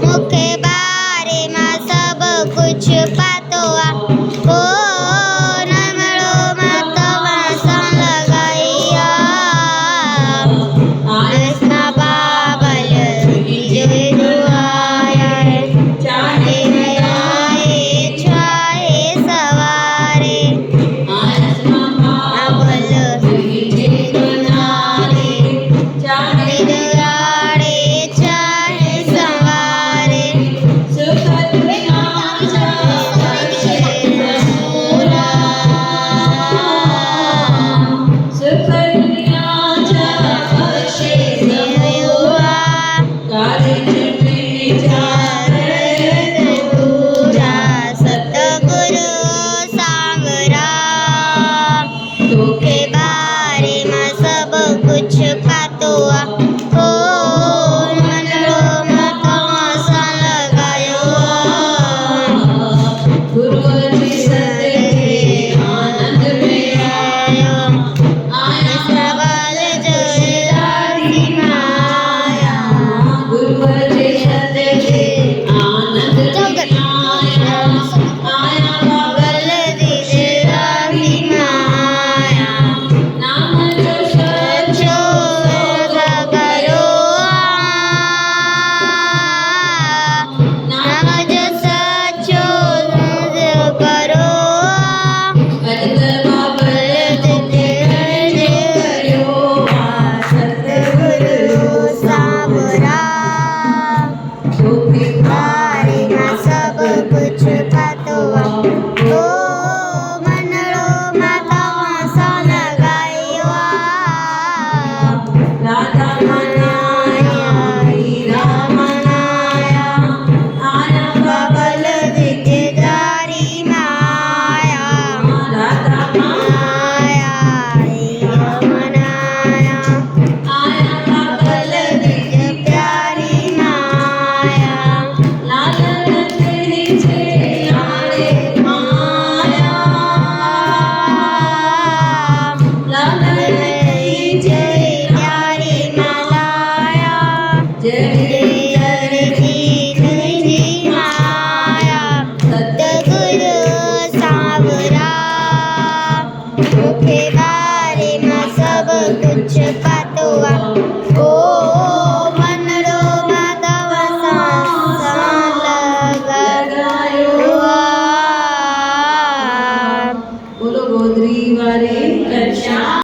मुखे बारे में सब कुछ पातो आ ओ नमड़ो मत वासन लगाइया आसना बाबल जो दुआया चाहे आए छाए सवारे आसना बाबल के बारे में सब कुछ पातो आ ओ मनड़ो मत वासन लगायो गुरुजी सदे आनंद में आयो सवाल जोदारी माया गुरुजी सदे आनंद में आया बगल दिशेदारी माया नाम जो सचो करो नाम जो सचो करो सतगुरु सावरा बारे में सब कुछ पातो ओ मनड़ो मत वासन लगायो राधा मनाया हीरा मनाया आया बगल दिखदारी माया राधा मनाया हीरा मनाया आया बगल दिख प्यारी माया लालन तेरी छे आरे माया लालन तेरी छे प्यारी माया जय जी माया सतगुरु सावरा मुखे बारे में सब कुछ पातो आ ओ मनड़ो मत वासन लगायो बोलो गोदरी वाले कक्षा।